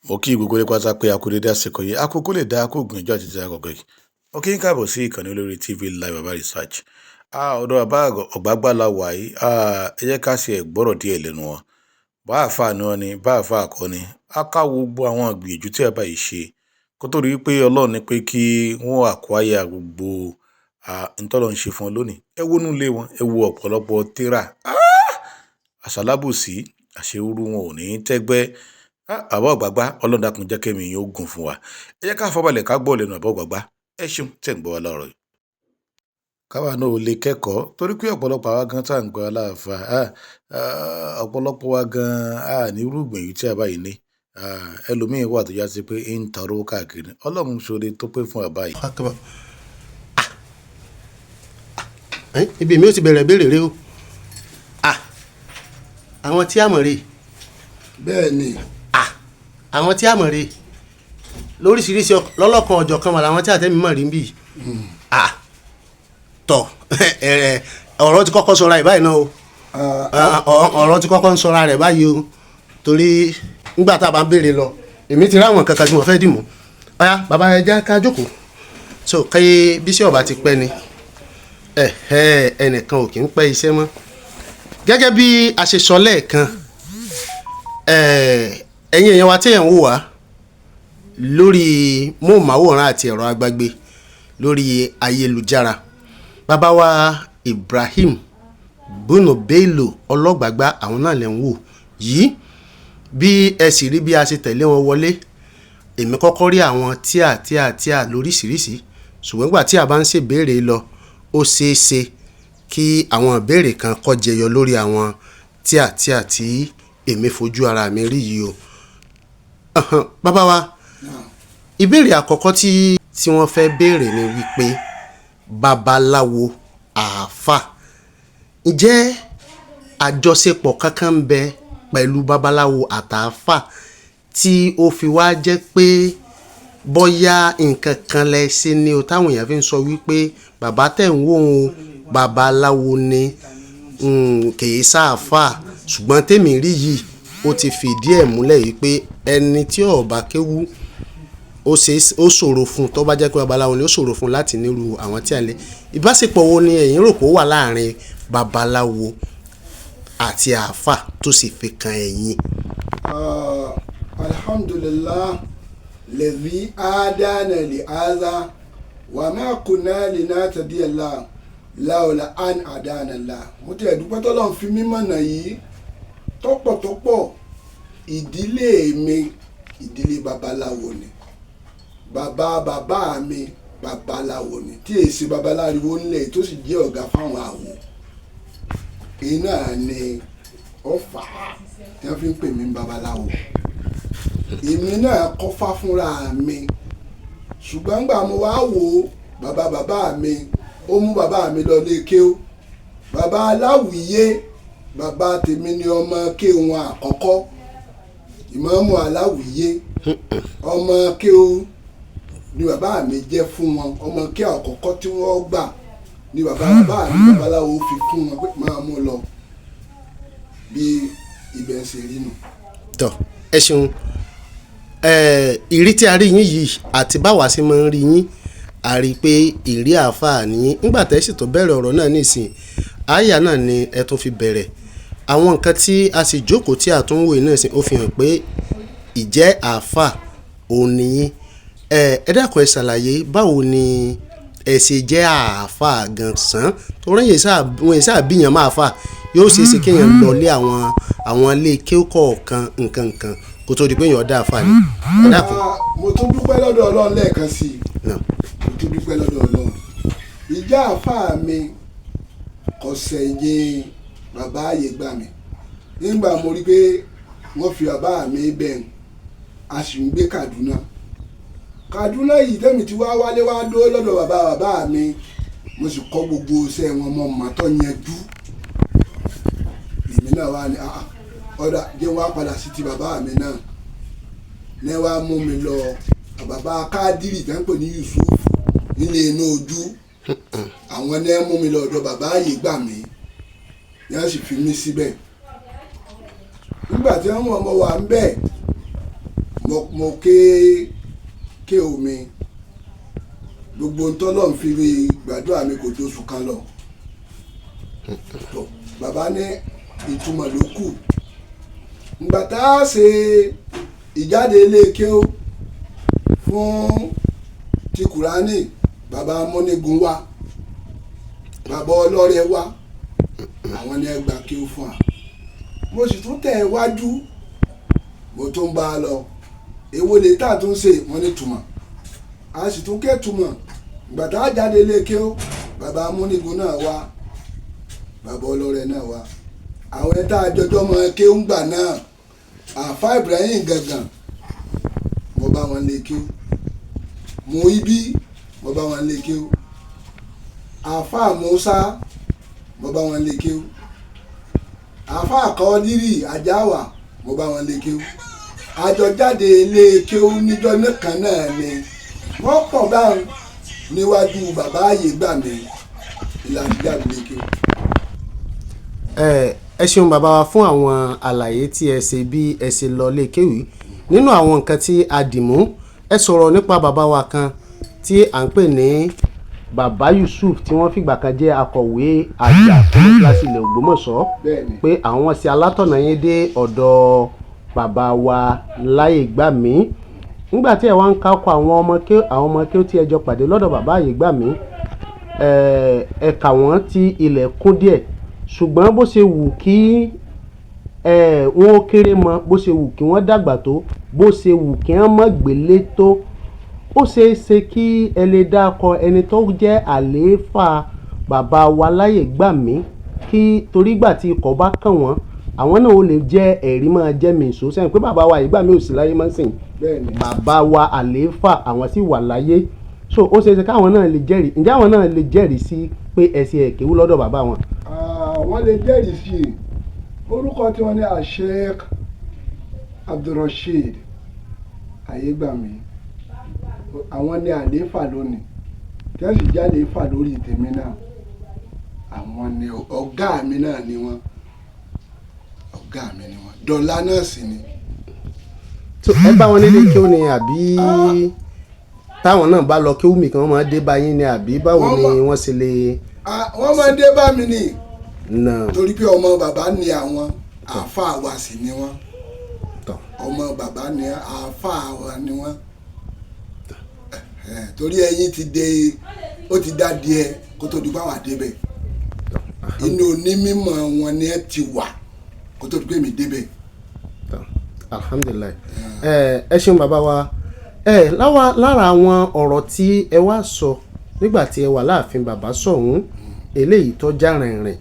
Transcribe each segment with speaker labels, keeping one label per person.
Speaker 1: Mo kí gbogbo ilé pátá pé a kú dédé àsìkò yìí, àkókò lè dá kó gbìyànjú àti tẹ àkọ́kọ́ yìí. Mo kí yín káàbọ̀ sí ìkànnì olórí TV Live Baba Research. Ọ̀dọ̀ bàbá ọ̀gbágbá la wà yìí, ẹ jẹ́ ká ṣe gbọ́rọ̀ díẹ̀ lẹ́nu wọn. Bá àfà ni wọ́n ni, bá àfà kọ́ ni, a ká gbogbo àwọn ìgbìyànjú tí bàbá yìí ṣe kó tó rí pé Ọlọ́run ní pé kí wọ́n àkúáyà gbogbo ntọ́lọ́ ń ṣe fún wọn lónìí. Ẹ wọnú ilé wọn, ẹ wo ọ̀pọ̀lọpọ̀ tírà. Àṣàlábùsí àṣewúrú wọn ò ní tẹ́gbẹ́. Àbá ọ̀gbágbá Ọlọ́run dákun jẹ́ kẹ́mi yín ó gùn fún wa. Ẹ jẹ́ ká fọbalẹ̀ ká gbọ́ lẹ́nu àbá ọ̀gbágbá. Ẹ ṣeun tẹ̀ ń gbọ́ wa lọ́rọ̀ yìí. Káwa náà ò lè kẹ́kọ̀ọ́ torí pé ọ̀pọ̀lọpọ̀ àwa gan tá à ń gbọ́ aláàfà ọ̀pọ̀lọpọ̀ wa gan ní irúgbìn yìí tí a bá yìí ní. Ẹlòmíín wà tó já sí pé ń tọrọ káàkiri. Ọlọ́run ṣoore tó pé fún àbá yìí.
Speaker 2: Ibi mi ò ti bẹ̀rẹ̀ béèrè rẹ o. Àwọn tí a mọ̀ rè.
Speaker 3: Bẹ́ẹ̀ ni.
Speaker 2: Àwọn tí a mọ̀ rè lóríṣiríṣi lọ́lọ́kan ọjọ́ kan wà láwọn tí àtẹ́mi mọ̀ rí ń bì. Tọ̀ ọ̀rọ̀ ti kọ́kọ́ sọra rẹ̀ báyìí náà o. Ọ̀rọ̀ ti kọ́kọ́ ń sọra rẹ̀ báyìí o. Torí nígbà tá a bá ń béèrè lọ èmi ti ráwọn kankan tí mo fẹ́ dì mú. Ọ̀yá bàbá ẹ jẹ́ ká jókòó. So káyé bíṣẹ́ ọba ti pẹ́ ni ẹnìkan ò kì í pẹ́ iṣẹ́ mọ́. Gẹ́gẹ́ bí a ṣe sọ lẹ́ẹ̀kan ẹ̀yin èèyàn wa tí ẹ̀ ń wò wá lórí móhùnmáwòrán àti ẹ̀rọ agbágbé lórí ayélujára, bàbá wa Ibrahim Bono Bello Ọlọ́gbàgbá àwọn náà lè ń wò yìí. Bí ẹ sì rí bí a ṣe tẹ̀lé wọn wọlé, èmi kọ́kọ́ rí àwọn tíà lóríṣiríṣi, ṣùgbọ́n nígbà tí a bá ń ṣèbéèrè lọ ó ṣeé ṣe kí àwọn ìbéèrè kan kó jẹyọ lórí àwọn tíà tí èmi fojú ara mi rí yìí o. Bàbá wa ìbéèrè àkọ́kọ́ tí wọ́n fẹ́ béèrè ni wípé babaláwo àáfà, ǹjẹ́ àjọṣepọ̀ kankan ń bẹ pẹ̀lú babaláwo àtàáfà tí ó fi wá jẹ́ pé bóyá nǹkan kan lẹ ṣe ni o táwọn èèyàn fi ń sọ wípé bàbá tẹ̀ ń wò ó babaláwo ni kìí sáàfà, ṣùgbọ́n tèmi rí yìí ó ti fìdí ẹ̀ múlẹ̀ yìí pé ẹni tí ó bá kéwú ó ṣòro fún, tó bá jẹ́ pé babaláwo ni ó ṣòro fún láti nírú àwọn tí a lè. Ìbáṣepọ̀ wo ni ẹ̀yin rò pé ó wà láàrin babaláwo àti àáfà tó sì fi kan ẹ̀yin?
Speaker 3: Alhamdulillah lẹ́bí àádáná lè áza wà máa kùnà lè náà tàbí ẹ̀la láòlà án àdáná la. Mo ti ẹ̀dúpẹ́ tọ́lọ́run fi mímọ̀ náà yìí tọ́pọ̀tọ́pọ̀. Ìdílé mi ìdílé babaláwo ni, bàbá mi babaláwo ni, tí èsì babaláwo ńlẹ̀ tó sì jẹ́ ọ̀gá fáwọn àwò. Iná ni ọ̀fà tí wọ́n fi ń pè mí babaláwo. Èmi náà kọ́fá fúnra mi, ṣùgbọ́n gbà mo wá wò bàbá mi ó mú bàbá mi lọ lé kéw. Bàbá aláwìyé bàbá tèmi ni ọmọ kéw wọn àkọ́kọ́, ìmáàmù aláwìyé ọmọ kéw ni bàbá mi jẹ́ fún wọn. Ọmọ kéw àkọ́kọ́ tí wọ́n gbà ni bàbá mi babaláwo fi fún wọn pé máa mú lọ bí ibẹ̀ ṣe rí nù.
Speaker 2: Tọ́ ẹ ṣeun. Ìrí tí a rí yín yìí àti báwa sì máa ń rí yín, a rí i pé ìrí àáfàá ni nígbà tẹ́ sì tó bẹ̀rẹ̀ ọ̀rọ̀ náà nísìn àyà náà ni ẹ tún fi bẹ̀rẹ̀. Àwọn nǹkan tí a sì jókòó tí a tún ń wò náà sìn ó fi hàn pé ìjẹ́ àáfàá òun ni yín. Ẹ dákun ẹ ṣàlàyé báwo ni ẹ ṣe jẹ́ àáfàá gan sàn, torí wọn yìí sáà bíyàn máa fà yóò ṣe é ṣe kéèyàn lọ lé àwọn ilé kọ̀ọ̀kan nǹkan kó tó di pé èèyàn dá àáfàá ni.
Speaker 3: Mo tún dúpẹ́ lọ́dọ̀ Ọlọ́run lẹ́ẹ̀kan sí i. Mo tún dúpẹ́ lọ́dọ̀ Ọlọ́run. Ìjà àáfàá mi kò sẹ̀yìn bàbá ààyè gbà mí. Nígbà mo rí pé wọ́n fi bàbá mi bẹ̀rù, a sì ń gbé Kaduna yìí tẹ́mi tí wálé wá dó lọ́dọ̀ bàbá mi, mo sì kọ́ gbogbo iṣẹ́ wọn mọ́ màtọ́ yẹn dú. Èmi náà wá ní ọ̀dà jẹ́ wá padà sí ti bàbá mi náà ní wá mú mi lọ bàbá Kádírì tẹ́ ń pè ní Yusuf nílé inú ojú. Àwọn ní mú mi lọ ọ̀dọ̀ bàbá ààyè gbà mí, ní wọ́n sì fi mí síbẹ̀. Nígbà tí wọ́n mú ọmọ wa ń bẹ̀ mo ké omi gbogbo ntọ́lọ́run fi rí gbàdúrà mi kò tó oṣù kan lọ bàbá ní ìtumọ̀ ló kù ìgbà tá a ṣe ìjáde ilé kéwú fún ti kùránì bàbá amúnigun wá bàbá ọlọ́rẹ̀ wá àwọn ní ẹgbà kéwú fún wa mo sì tún tẹ̀ wájú mo tún bá a lọ èwo lè tà tún ṣe wọ́n ní túmọ̀ a sì tún ké túmọ̀ ìgbà tá a jáde ilé kéwú bàbá amúnigun náà wá bàbá ọlọ́rẹ̀ náà wá àwọn ẹ̀ta àjọjọ́ mọ kéwú gbà náà àfa Ibrahim gangan mo bá wọn lé kéwú mo ibi mo bá wọn lé kéwú àfa Musa mo bá wọn lé kéwú àfa Kọ́dírì Àjáwà mo bá wọn lé kéwú àjọjáde ilé kéwú níjọ́ nìkan náà ni wọ́n pọ̀ báwọn níwájú bàbá ààyè gbà mí ìlànà jáde lé kéwú.
Speaker 2: Ẹ ṣeun bàbá wa fún àwọn àlàyé tí ẹ ṣe bí ẹ ṣe lọ lé kéwì nínú àwọn nǹkan tí a dì mú ẹ sọ̀rọ̀ nípa bàbá wa kan tí à ń pè ní bàbá Yusuf tí wọ́n fìgbà kan jẹ́ akọ̀wé àgbà fún kíláàsì ilẹ̀ Ògbómọ̀ṣọ́ pé àwọn ṣe alátọ̀nà yín dé ọ̀dọ̀ bàbá wa Láyégbàmí nígbà tí ẹ wá ń kákọ àwọn ọmọ kí ó tí ẹ jọ pàdé lọ́dọ̀ bàbá Láyégbàmí ẹ kà wọ́n tí ilẹ̀ kún díẹ̀ ṣùgbọ́n bó ṣe wù kí wọ́n kéré mọ́ bó ṣe wù kí wọ́n dàgbà tó bó ṣe wù kí wọ́n mọ́ gbélé tó ó ṣeé ṣe kí ẹ lè dákọ ẹni tó jẹ́ àlééfà bàbá wa Láyégbàmí kí torí gbà tí ikọ̀ bá kàn wọ́n àwọn náà ó lè jẹ́ ẹ̀rí máa jẹ́ mìíṣó sẹ́yìn pé bàbá wa Láyégbàmí ò sí láyé mọ́ sìn bàbá wa àlééfà àwọn sì wà láyé so ó ṣeé ṣe káwọn náà lè jẹ́rìí ǹjẹ́ àwọn náà lè jẹ́rìí sí pé ẹ̀sìn ẹ̀kéwú lọ́dọ̀ bàbá wọn.
Speaker 3: Wọ́n lè jẹ́rìí sí i orúkọ tí wọ́n ní Sheikh Abdulrasheed Ayégbàmí àwọn ní àlééfà lónìí tí wọ́n sì já àlééfà lórí tèmi náà àwọn ní ọ̀gá mi náà ni wọ́n dọ̀là náà sì ni.
Speaker 2: ẹ bá wọn nílé kí ó ní àbí táwọn náà bá lọ kí ó mi kan wọ́n máa dé bá yín ni àbí báwo ni wọ́n ṣe lè.
Speaker 3: wọ́n máa dé bá mi ni
Speaker 2: no.
Speaker 3: torí pé ọmọ bàbá ni àwọn àáfàá wa sì ni wọ́n ọmọ bàbá ni àáfàá wa ni wọ́n torí ẹyin ti dé ó ti dá díẹ̀ kó tó di báwa débẹ̀ inú onímọ̀ wọn ni ẹ ti wà kó tó di pé mi débẹ̀.
Speaker 2: alhamdulilayi ẹ ṣeun bàbá wa lára àwọn ọ̀rọ̀ tí ẹ wá sọ nígbà tí ẹ wà láàfin bàbá sọ̀hún eléyìí tó já rìnrìn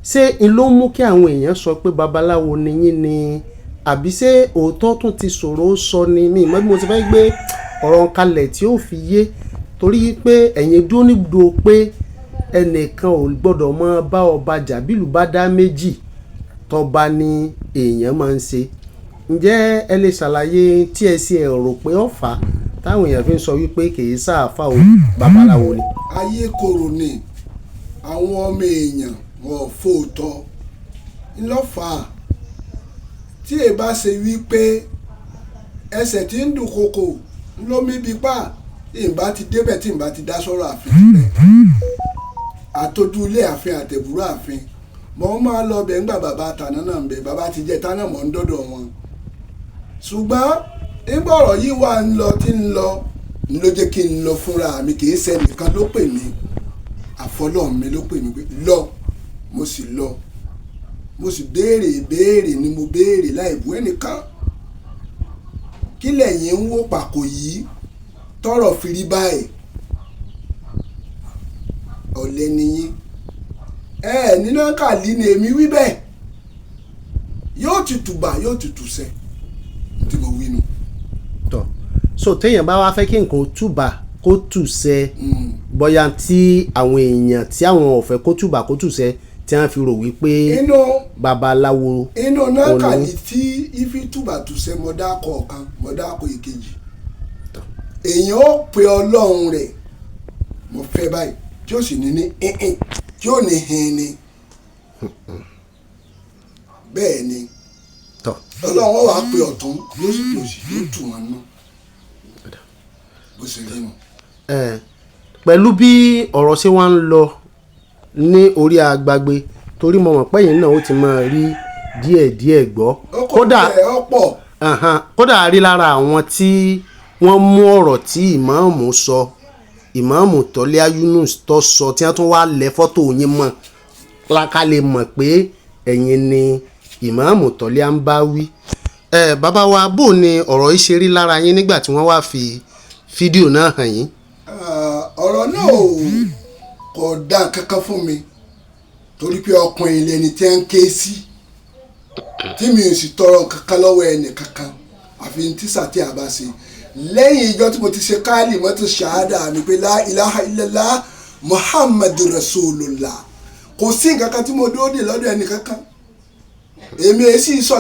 Speaker 2: ṣé n ló mú kí àwọn èèyàn sọ pé babaláwo ni yín ni àbí ṣé òótọ́ tún ti ṣòro sọ ni mi ìmọ̀ bí mo ti fẹ́ gbé ọ̀rọ̀ kalẹ̀ tí ó fi yé torí pé ẹ̀yin dúró nígbò pé ẹnìkan ò gbọ́dọ̀ mọ bá ọba jà bílù bá dá méjì tọba ni èèyàn máa ń ṣe ǹjẹ́ ẹ lè ṣàlàyé tí ẹ ṣe rò pé ó fà á táwọn èèyàn fi ń sọ wípé kì í sáàfà o babaláwo ni.
Speaker 3: ayé koro ni àwọn ọmọ èèyàn wọn ò fóòtọ́ ńlọ́fà tí ẹ bá ṣe wípé ẹsẹ̀ tí ń dùn kòkò ńlọ́mí bí pa ìbá ti débẹ̀ tí ìbá ti dá sọ́rọ̀ àfin rẹ̀ àtọ́jú ilé àfin àtẹ̀búrò àfin mọ̀ ń máa lọ bẹ̀ ńgbà bàbá tàná náà ń bẹ̀ bàbá ti jẹ́ tánà mọ̀ ń dọ́dọ̀ wọn ṣùgbọ́n nígbà ọ̀rọ̀ yìí wà ń lọ tí ń lọ ń ló jẹ́ kí n lọ fúnra mi kì í ṣe nìkan ló pè mí àfọlọ́ mi ló pè mí pé lọ mo sì lọ mo sì béèrè ni mo béèrè láì bú ẹnìkan kí lẹ́yìn ń wò pàkó yìí tọrọ fi rí báyìí ọ̀lẹ nìyí nínú kàlí ni èmi wí bẹ́ẹ̀ yóò ti tùbà yóò ti tùsẹ̀ tí mo wí nù.
Speaker 2: tọ́ so téèyàn bá wá fẹ́ kí nǹkan túbà kó tùsẹ̀ bóyá tí àwọn èèyàn tí àwọn ò fẹ́ kó túbà kó tùsẹ̀ tí wọ́n fi rò wípé babaláwo
Speaker 3: inú náà kàlí tí ifi túbà tùsẹ̀ mọ̀dá kọ̀ọ̀kan mọ̀dá kọ̀ èkejì èèyàn ó pe ọlọ́run rẹ̀ mo fẹ́ báyìí tí ó sì ní tí ó ní hin ni bẹ́ẹ̀ ni ọlọ́run wàá pe ọ̀tún yóò sì pè òsì yóò tù wọ́n nù bó ṣe rí nù.
Speaker 2: pẹ̀lú bí ọ̀rọ̀ ṣe wá ń lọ ní orí agbágbé torí mo mọ̀ pẹ́yìn náà ó ti máa rí díẹ̀díẹ̀ gbọ́ kódà a rí lára àwọn tí wọ́n mú ọ̀rọ̀ tí ìmáàmù sọ ìmáàmù Tọ́lá Yunus tó sọ tí wọ́n tún wá lẹ̀ fọ́tò yín mọ́ ká lè mọ̀ pé ẹ̀yin ni ìmáàmù Tọ́lá ń bá wí. Bàbá wa bò ní ọ̀rọ̀ yìí ṣe rí lára yín nígbà tí wọ́n wá fi fídíò náà hàn yín.
Speaker 3: ọ̀rọ̀ náà kò dá kankan fún mi torí pé ọkùnrin lẹni tí ń ké sí tí mi ò sì tọrọ kankan lọ́wọ́ ẹnì kankan àfi ní tíṣà tí a bá ṣe lẹ́yìn ìjọ tí mo ti ṣe káàlì mọ́tò ṣáádà mi pé la ilaha illallah muhammadu rasulullah kò sí nǹkan kan tí mo dúró dè lọ́dọ̀ ẹnì kankan èmi èsì sọ.